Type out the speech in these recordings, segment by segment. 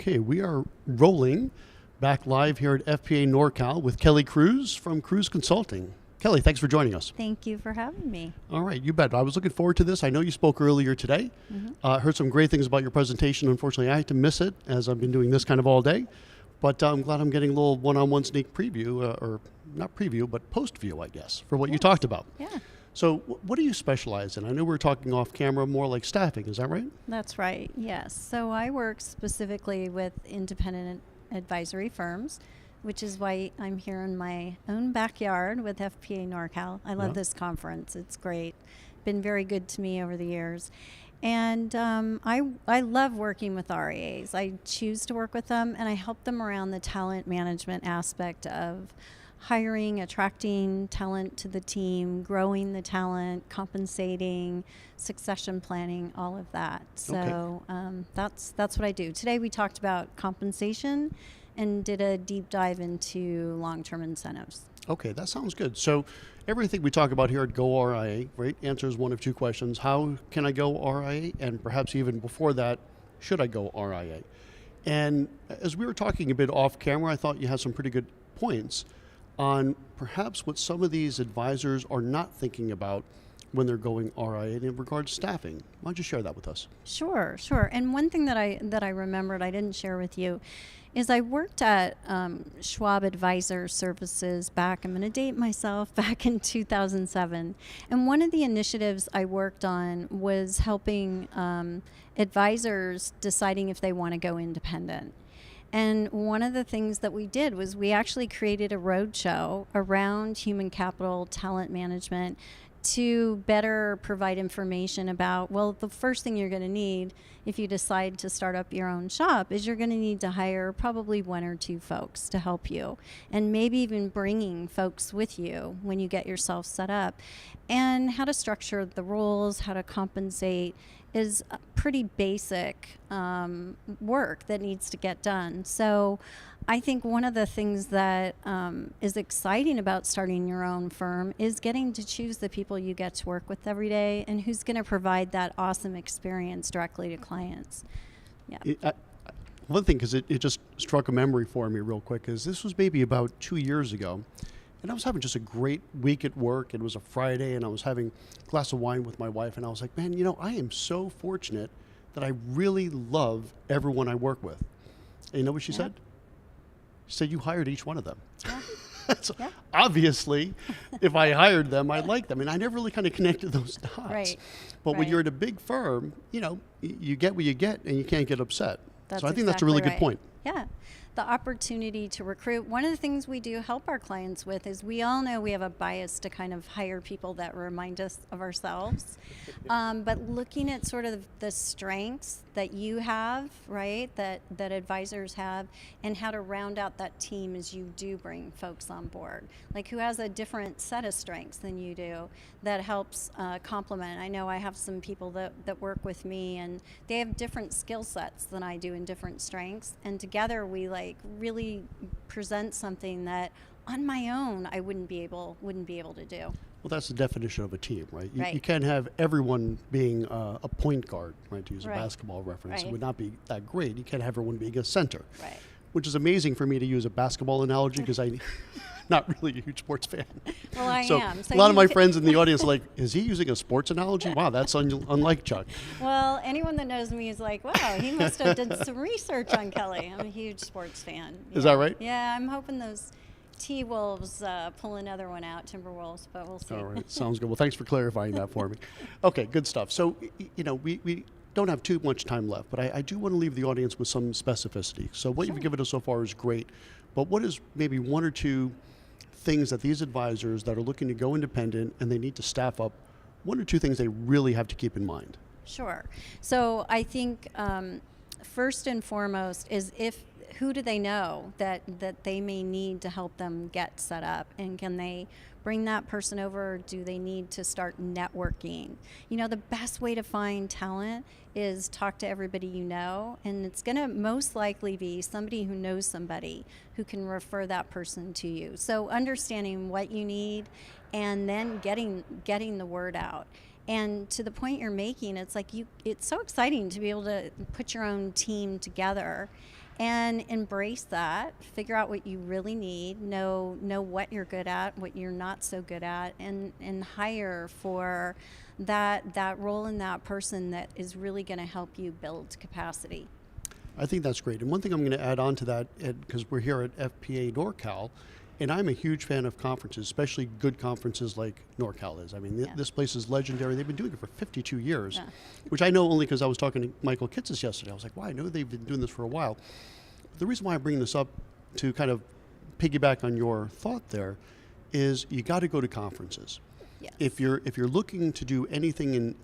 Okay, we are rolling back live here at FPA NorCal with Kelli Cruz from Cruz Consulting. Kelli, thanks for joining us. Thank you for having me. All right, you bet. I was looking forward to this. I know you spoke earlier today. Heard some great things about your presentation. Unfortunately, I had to miss it as I've been doing this kind of all day. But I'm glad I'm getting a little one-on-one sneak preview, or not preview, but post-view, I guess, for what you talked about. Yeah. So what do you specialize in? I know we were talking off camera more like staffing. Is that right? That's right, yes. So I work specifically with independent advisory firms, which is why I'm here in my own backyard with FPA NorCal. I love this conference. It's great. Been very good to me over the years. And I love working with RIAs. I choose to work with them, and I help them around the talent management aspect of hiring, attracting talent to the team, growing the talent, compensating, succession planning, all of that. So that's what I do. Today we talked about compensation and did a deep dive into long-term incentives. Okay, that sounds good. So everything we talk about here at goRIA, right, answers one of two questions. How can I go RIA? And perhaps even before that, should I go RIA? And as we were talking a bit off camera, I thought you had some pretty good points on perhaps what some of these advisors are not thinking about when they're going RIA in regards to staffing. Why don't you share that with us? Sure. And one thing that I remembered I didn't share with you is I worked at Schwab Advisor Services back, I'm going to date myself, back in 2007. And one of the initiatives I worked on was helping advisors deciding if they want to go independent. And one of the things that we did was we actually created a roadshow around human capital talent management to better provide information about, well, the first thing you're going to need if you decide to start up your own shop is you're going to need to hire probably one or two folks to help you, and maybe even bringing folks with you when you get yourself set up. And how to structure the roles, how to compensate is a pretty basic work that needs to get done. So I think one of the things that is exciting about starting your own firm is getting to choose the people you get to work with every day and who's going to provide that awesome experience directly to clients. Yeah. One thing, because it just struck a memory for me real quick, is this was maybe about 2 years ago. And I was having just a great week at work. It was a Friday, and I was having a glass of wine with my wife, and I was like, man, I am so fortunate that I really love everyone I work with. And you know what she said? She said, you hired each one of them. Yeah. So obviously, if I hired them, I liked them. And I never really kind of connected those dots. Right. But when you're at a big firm, you get what you get, and you can't get upset. That's so I think that's a really good point. Yeah. The opportunity to recruit. One of the things we do help our clients with is we all know we have a bias to kind of hire people that remind us of ourselves. But looking at sort of the strengths that you have, right, that advisors have, and how to round out that team as you do bring folks on board. Like who has a different set of strengths than you do that helps complement. I know I have some people that work with me, and they have different skill sets than I do and different strengths. And together we really present something that on my own I wouldn't be able to do. Well, that's the definition of a team, right? Right. You can't have everyone being a point guard, right, to use a Right. basketball reference. Right. It would not be that great. You can't have everyone being a center, Right. which is amazing for me to use a basketball analogy because I'm not really a huge sports fan. Well, I am. So a lot of my friends in the audience are like, is he using a sports analogy? Wow, that's unlike Chuck. Well, anyone that knows me is like, wow, he must have done some research on Kelli. I'm a huge sports fan. Is that right? Yeah, I'm hoping those T-Wolves pull another one out, Timberwolves, but we'll see. All right, sounds good. Well, thanks for clarifying that for me. Okay, good stuff. So, we don't have too much time left, but I do want to leave the audience with some specificity. So what you've given us so far is great, but what is maybe one or two things that these advisors that are looking to go independent and they need to staff up, one or two things they really have to keep in mind? Sure. So I think first and foremost is who do they know that they may need to help them get set up, and can they bring that person over, or do they need to start networking? The best way to find talent is talk to everybody you know, and it's going to most likely be somebody who knows somebody who can refer that person to you. So understanding what you need and then getting the word out. And to the point you're making, it's like it's so exciting to be able to put your own team together and embrace that, figure out what you really need, know what you're good at, what you're not so good at, and hire for that role in that person that is really going to help you build capacity. I think that's great. And one thing I'm going to add on to that, because we're here at FPA NorCal, and I'm a huge fan of conferences, especially good conferences like NorCal is. I mean, this place is legendary. They've been doing it for 52 years, which I know only because I was talking to Michael Kitsis yesterday. I was like, wow, I know they've been doing this for a while. The reason why I bring this up to kind of piggyback on your thought there is you got to go to conferences. Yes. If you're looking to do anything in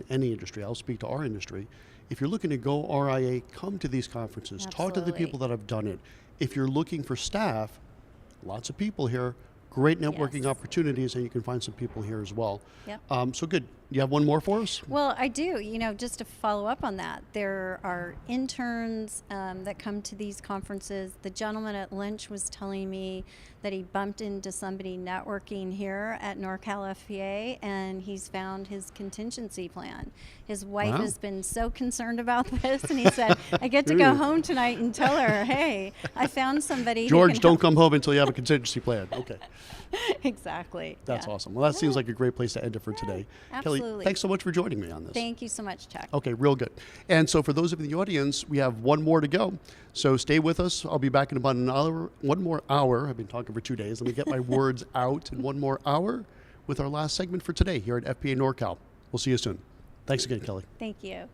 any industry, I'll speak to our industry. If you're looking to go RIA, come to these conferences. Absolutely. Talk to the people that have done it. If you're looking for staff, lots of people here, great networking opportunities, and you can find some people here as well. Yep. So good. You have one more for us? Well, I do. Just to follow up on that, there are interns that come to these conferences. The gentleman at lunch was telling me that he bumped into somebody networking here at NorCal FPA, and he's found his contingency plan. His wife has been so concerned about this, and he said, I get to go home tonight and tell her, hey, I found somebody George, who can don't help. come home until you have a contingency plan. Okay. Exactly. That's awesome. Well, that seems like a great place to end it for today. Absolutely. Kelli, thanks so much for joining me on this. Thank you so much, Chuck. Okay, real good. And so for those of you in the audience, we have one more to go. So stay with us. I'll be back in about one more hour. I've been talking for 2 days. Let me get my words out in one more hour with our last segment for today here at FPA NorCal. We'll see you soon. Thanks again, Kelli. Thank you.